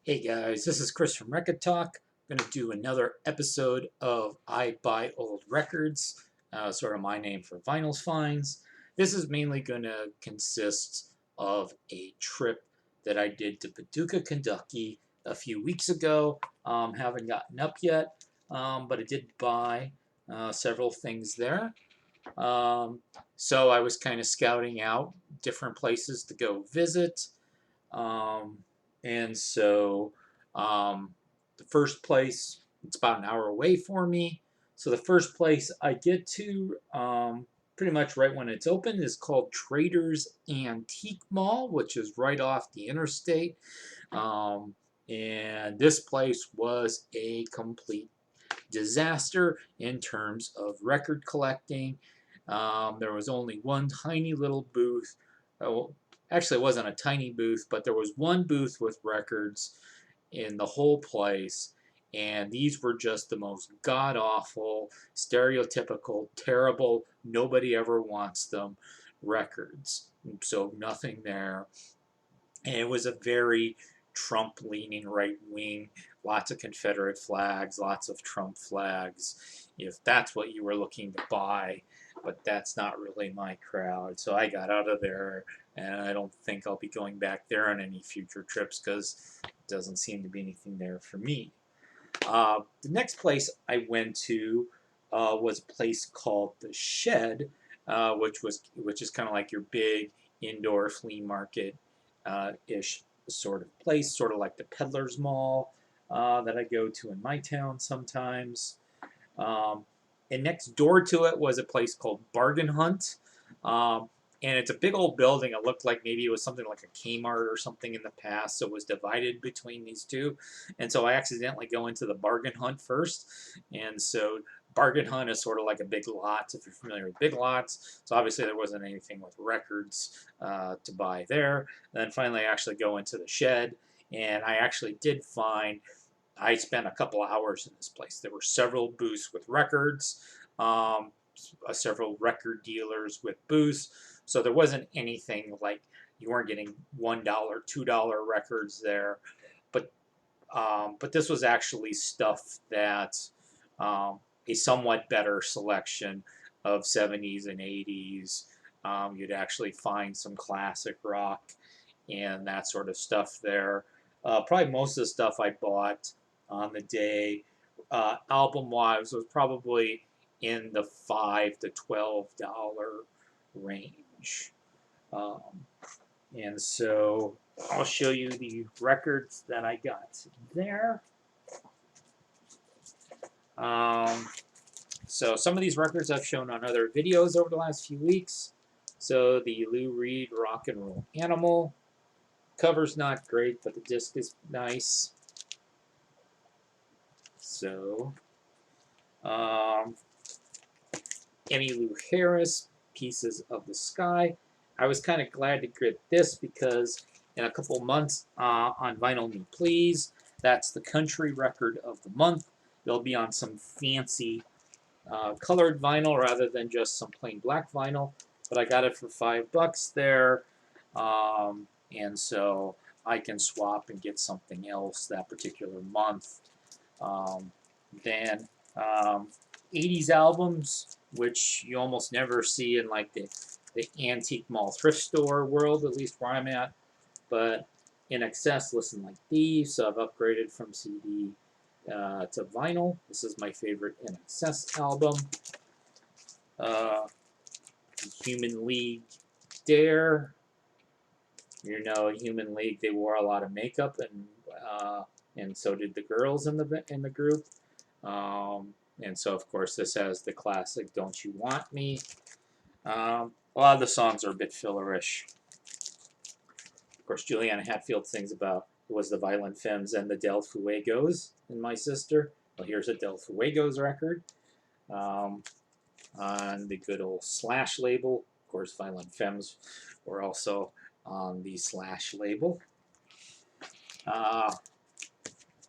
Hey guys, this is Chris from Rekkid Talk. I'm going to do another episode of I Buy Old Records, sort of my name for vinyls finds. This is mainly going to consist of a trip that I did to Paducah, Kentucky a few weeks ago. Haven't gotten up yet, but I did buy several things there. Um, so I was kind of scouting out different places to go visit. Um, and so the first place, it's about an hour away for me. So the first place I get to, pretty much right when it's open, is called Traders Antique Mall, which is right off the interstate. Um, and this place was a complete disaster in terms of record collecting. There was only one tiny little booth. Oh, actually, it wasn't a tiny booth, but there was one booth with records in the whole place. And these were just the most god awful, stereotypical, terrible, nobody ever wants them records. So nothing there. And it was a very Trump leaning right wing, lots of Confederate flags, lots of Trump flags, if that's what you were looking to buy. But that's not really my crowd. So I got out of there, and I don't think I'll be going back there on any future trips because it doesn't seem to be anything there for me. The next place I went to was a place called the Shed, which is kind of like your big indoor flea market ish sort of place, sort of like the Peddler's Mall that I go to in my town sometimes. Um, and next door to it was a place called Bargain Hunt. Um, and it's a big old building. It looked like maybe it was something like a Kmart or something in the past. So it was divided between these two. And so I accidentally go into the Bargain Hunt first. And so Bargain Hunt is sort of like a Big Lots, if you're familiar with Big Lots. So obviously there wasn't anything with records to buy there. And then finally I actually go into the Shed. And I actually did find I spent a couple of hours in this place. There were several booths with records, several record dealers with booths. So there wasn't anything like you weren't getting $1, $2 records there, but but this was actually stuff that a somewhat better selection of 70s and 80s. You'd actually find some classic rock and that sort of stuff there. Probably most of the stuff I bought on the day, album wise, was probably in the $5 to $12 range. Um, and so I'll show you the records that I got there. So some of these records I've shown on other videos over the last few weeks. So the Lou Reed Rock and Roll Animal. Cover's not great, but the disc is nice. So, Emmylou Harris, Pieces of the Sky. I was kind of glad to get this because in a couple months on Vinyl Me Please, that's the country record of the month. They'll be on some fancy colored vinyl rather than just some plain black vinyl. But I got it for $5 there. And so I can swap and get something else that particular month. Then 80s albums, which you almost never see in like the antique mall thrift store world, at least where I'm at. But in excess, listen like these. So I've upgraded from CD to vinyl. This is my favorite in excess album. Human League Dare. You know, Human League, they wore a lot of makeup, and so did the girls in the group. And so, of course, this has the classic "Don't You Want Me." A lot of the songs are a bit fillerish. Of course, Juliana Hatfield sings about it was the Violent Femmes and the Del Fuegos in My Sister. Well, here's a Del Fuegos record on the good old Slash label. Of course, Violent Femmes were also on the Slash label.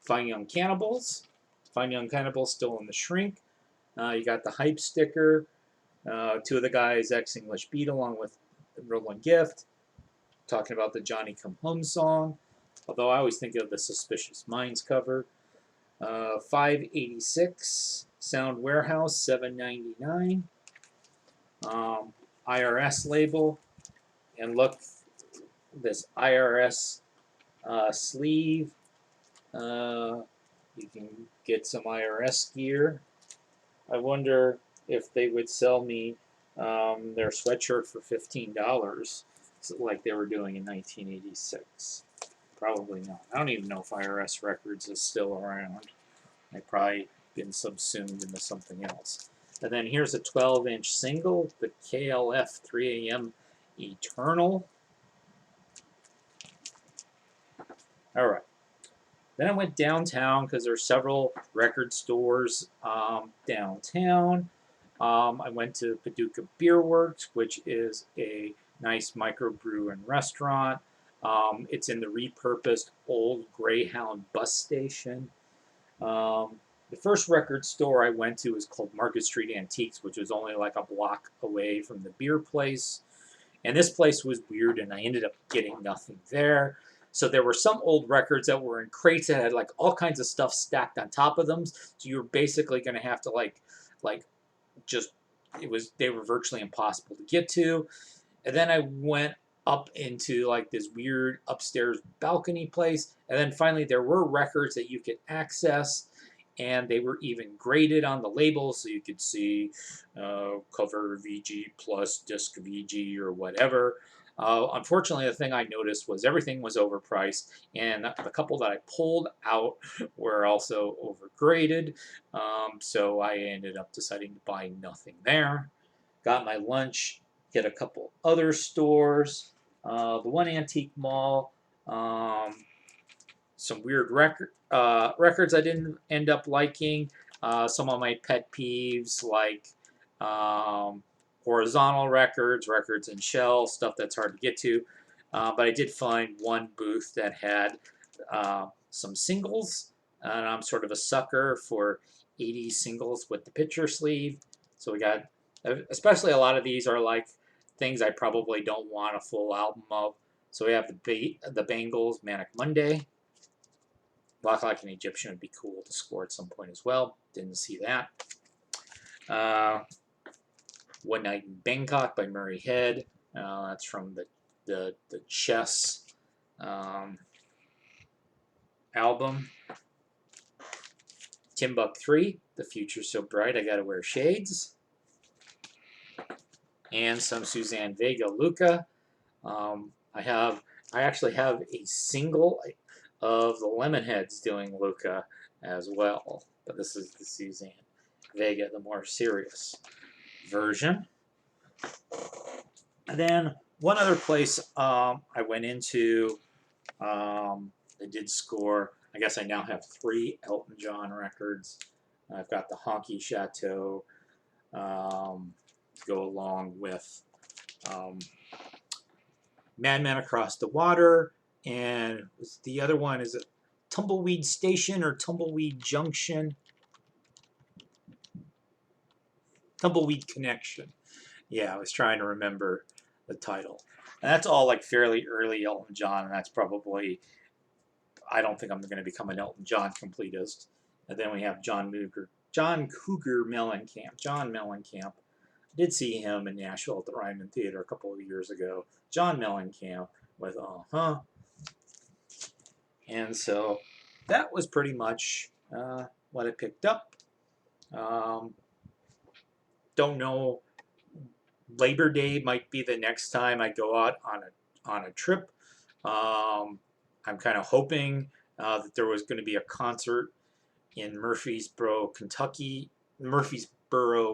Fine Young Cannibals. Fine Young Cannibals still in the shrink. You got the hype sticker. Two of the guys ex-English Beat along with Roland Gift talking about the Johnny Come Home song. although I always think of the Suspicious Minds cover. $5.86. Sound Warehouse, $7.99. IRS label, and look, this IRS sleeve. You can get some IRS gear. I wonder if they would sell me their sweatshirt for $15, like they were doing in 1986. Probably not. I don't even know if IRS Records is still around. They've probably been subsumed into something else. And then here's a 12-inch single, the KLF 3 AM Eternal. All right. Then I went downtown because there's several record stores downtown. I went to Paducah Beer Works, which is a nice microbrew and restaurant. It's in the repurposed old Greyhound bus station. The first record store I went to was called Market Street Antiques, which was only like a block away from the beer place. And this place was weird, and I ended up getting nothing there. So there were some old records that were in crates that had like all kinds of stuff stacked on top of them. So you were basically going to have to like just they were virtually impossible to get to. And then I went up into like this weird upstairs balcony place, and then finally there were records that you could access, and they were even graded on the label, so you could see cover VG plus disc VG or whatever. Unfortunately, the thing I noticed was everything was overpriced, and the couple that I pulled out were also overgraded. So I ended up deciding to buy nothing there. Got my lunch, hit a couple other stores. The one antique mall, some weird records I didn't end up liking. Some of my pet peeves, like horizontal records in shell, stuff that's hard to get to. But I did find one booth that had some singles, and I'm sort of a sucker for 80s singles with the picture sleeve. So we got, especially a lot of these are like things I probably don't want a full album of. So we have the Bangles Manic Monday. Walk Like an Egyptian would be cool to score at some point as well. Didn't see that. One Night in Bangkok by Murray Head. That's from the Chess album. Timbuk 3, The Future's So Bright I Gotta Wear Shades. And some Suzanne Vega Luca. I actually have a single of the Lemonheads doing Luca as well, but this is the Suzanne Vega, the more serious version. And then one other place I went into, they did score. I guess I now have 3 Elton John records. I've got the Honky Chateau to go along with Madman Across the Water, and the other one is Tumbleweed Station or Tumbleweed Junction? Tumbleweed Connection. Yeah, I was trying to remember the title. And that's all like fairly early Elton John, and that's probably, I don't think I'm going to become an Elton John completist. And then we have John Cougar Mellencamp. John Mellencamp. I did see him in Nashville at the Ryman Theater a couple of years ago. John Mellencamp with Uh-huh. And so that was pretty much what I picked up. Don't know. Labor Day might be the next time I go out on a trip. I'm kind of hoping that there was going to be a concert in Murfreesboro,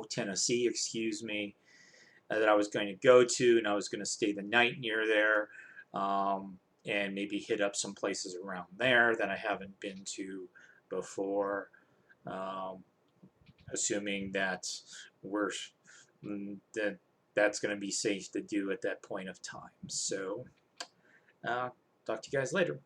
Tennessee, excuse me, that I was going to go to, and I was going to stay the night near there, and maybe hit up some places around there that I haven't been to before, assuming that that's going to be safe to do at that point of time. So, talk to you guys later.